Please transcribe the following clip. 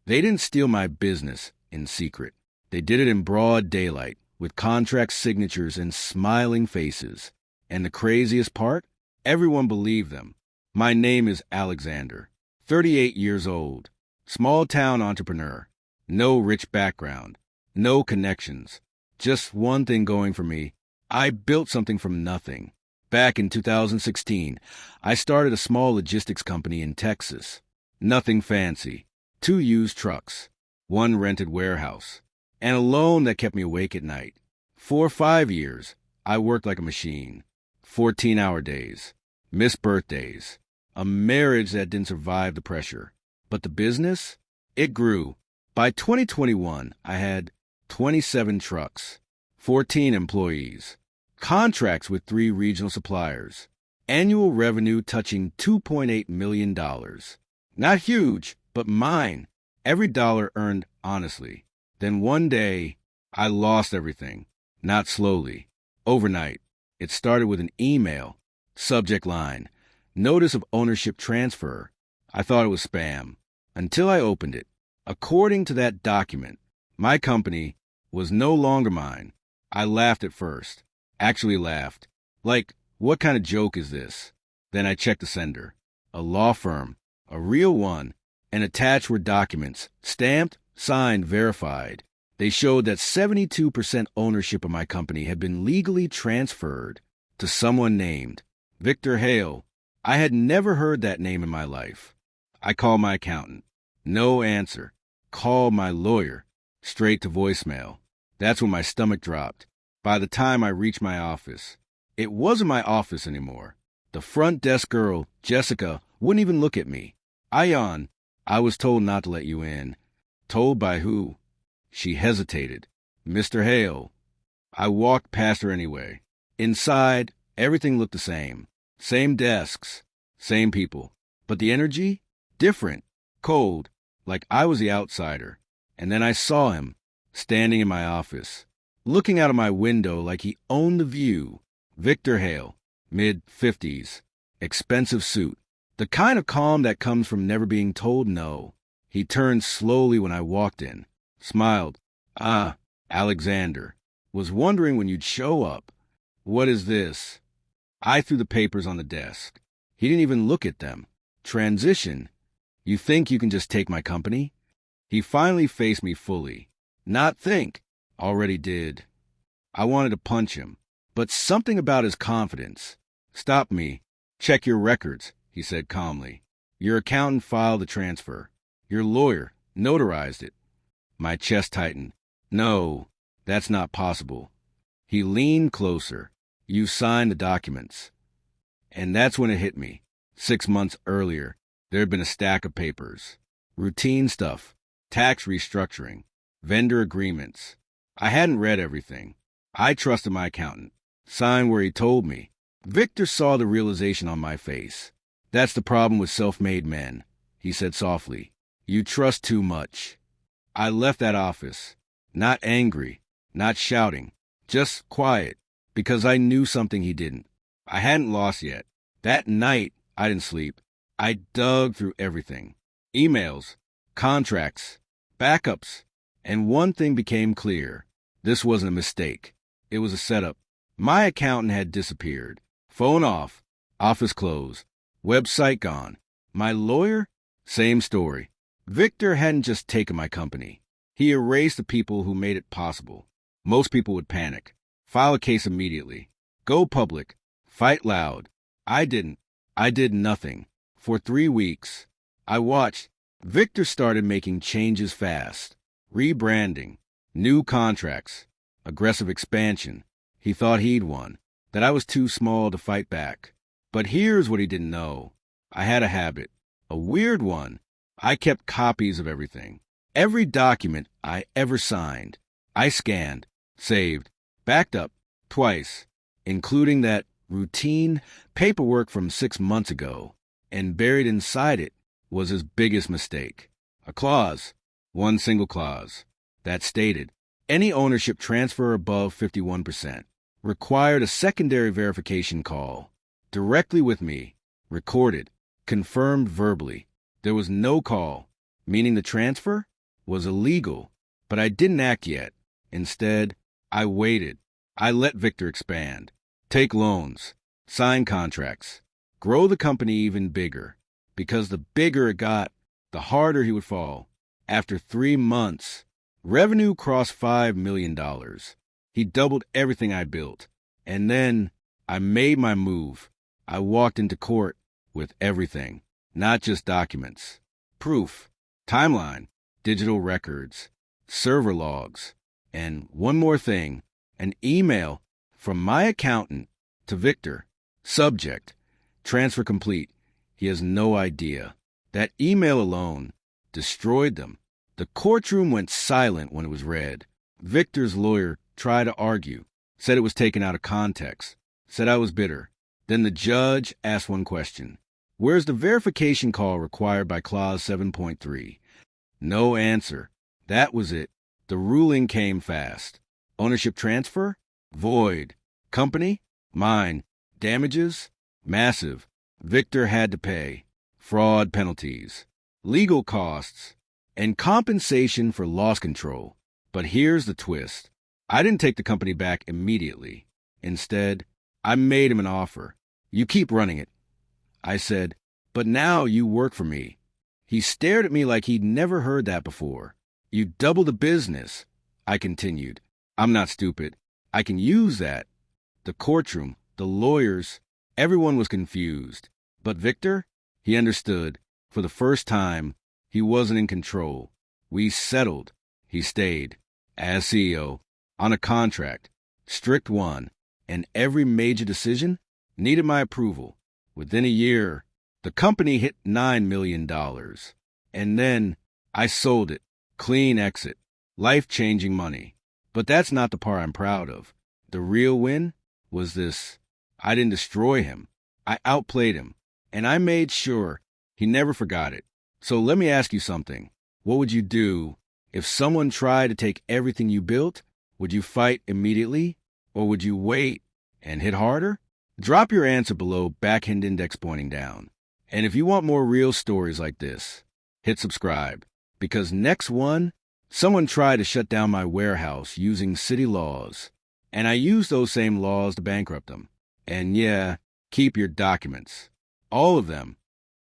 They didn't steal my business in secret. They did it in broad daylight, with contract signatures and smiling faces. And the craziest part? Everyone believed them. My name is Alexander, 38 years old, small-town entrepreneur, no rich background, no connections, just one thing going for me. I built something from nothing. Back in 2016, I started a small logistics company in Texas. Nothing fancy. 2 used trucks, 1 rented warehouse, and a loan that kept me awake at night. For 5 years, I worked like a machine. 14-hour days, missed birthdays, a marriage that didn't survive the pressure. But the business? It grew. By 2021, I had 27 trucks, 14 employees, contracts with 3 regional suppliers, annual revenue touching $2.8 million. Not huge, but mine. Every dollar earned honestly. Then one day, I lost everything. Not slowly. Overnight. It started with an email. Subject line: Notice of ownership transfer. I thought it was spam. Until I opened it. According to that document, my company was no longer mine. I laughed at first. Actually laughed. Like, what kind of joke is this? Then I checked the sender. A law firm. A real one. And attached were documents. Stamped, signed, verified. They showed that 72% ownership of my company had been legally transferred to someone named Victor Hale. I had never heard that name in my life. I called my accountant. No answer. Called my lawyer. Straight to voicemail. That's when my stomach dropped. By the time I reached my office, it wasn't my office anymore. The front desk girl, Jessica, wouldn't even look at me. I yawned. I was told not to let you in. Told by who? She hesitated. Mr. Hale. I walked past her anyway. Inside, everything looked the same. Same desks. Same people. But the energy? Different. Cold. Like I was the outsider. And then I saw him, standing in my office, looking out of my window like he owned the view. Victor Hale. Mid-50s. Expensive suit. The kind of calm that comes from never being told no. He turned slowly when I walked in. Smiled. Ah, Alexander. Was wondering when you'd show up. What is this? I threw the papers on the desk. He didn't even look at them. Transition? You think you can just take my company? He finally faced me fully. Not think. Already did. I wanted to punch him. But something about his confidence stopped me. Check your records, he said calmly. Your accountant filed the transfer. Your lawyer notarized it. My chest tightened. No, that's not possible. He leaned closer. You signed the documents. And that's when it hit me. 6 months earlier, there had been a stack of papers. Routine stuff. Tax restructuring. Vendor agreements. I hadn't read everything. I trusted my accountant. Signed where he told me. Victor saw the realization on my face. That's the problem with self-made men, he said softly. You trust too much. I left that office, not angry, not shouting, just quiet, because I knew something he didn't. I hadn't lost yet. That night, I didn't sleep. I dug through everything. Emails, contracts, backups, and one thing became clear. This wasn't a mistake. It was a setup. My accountant had disappeared. Phone off, office closed, website gone. My lawyer? Same story. Victor hadn't just taken my company. He erased the people who made it possible. Most people would panic, file a case immediately, go public, fight loud. I didn't. I did nothing. For 3 weeks, I watched. Victor started making changes fast. Rebranding, new contracts, aggressive expansion. He thought he'd won, that I was too small to fight back. But here's what he didn't know. I had a habit, a weird one. I kept copies of everything. Every document I ever signed, I scanned, saved, backed up, twice, including that routine paperwork from 6 months ago. And buried inside it was his biggest mistake. A clause, one single clause, that stated any ownership transfer above 51% required a secondary verification call, directly with me, recorded, confirmed verbally. There was no call, meaning the transfer was illegal, but I didn't act yet. Instead, I waited. I let Victor expand, take loans, sign contracts, grow the company even bigger, because the bigger it got, the harder he would fall. After 3 months, revenue crossed $5 million. He doubled everything I built. And then I made my move. I walked into court with everything, not just documents. Proof, timeline, digital records, server logs, and one more thing, an email from my accountant to Victor. Subject, transfer complete. He has no idea. That email alone destroyed them. The courtroom went silent when it was read. Victor's lawyer tried to argue, said it was taken out of context, said I was bitter. Then the judge asked one question. Where's the verification call required by Clause 7.3? No answer. That was it. The ruling came fast. Ownership transfer? Void. Company? Mine. Damages? Massive. Victor had to pay. Fraud penalties. Legal costs. And compensation for loss control. But here's the twist. I didn't take the company back immediately. Instead, I made him an offer. You keep running it. I said, but now you work for me. He stared at me like he'd never heard that before. You double the business, I continued. I'm not stupid. I can use that. The courtroom, the lawyers, everyone was confused. But Victor, he understood. For the first time, he wasn't in control. We settled. He stayed, as CEO, on a contract, strict one, and every major decision needed my approval. Within a year, the company hit $9 million. And then I sold it. Clean exit. Life-changing money. But that's not the part I'm proud of. The real win was this. I didn't destroy him. I outplayed him. And I made sure he never forgot it. So let me ask you something. What would you do if someone tried to take everything you built? Would you fight immediately? Or would you wait and hit harder? Drop your answer below, backhand index pointing down. And if you want more real stories like this, hit subscribe. Because next one, someone tried to shut down my warehouse using city laws. And I used those same laws to bankrupt them. And yeah, keep your documents. All of them.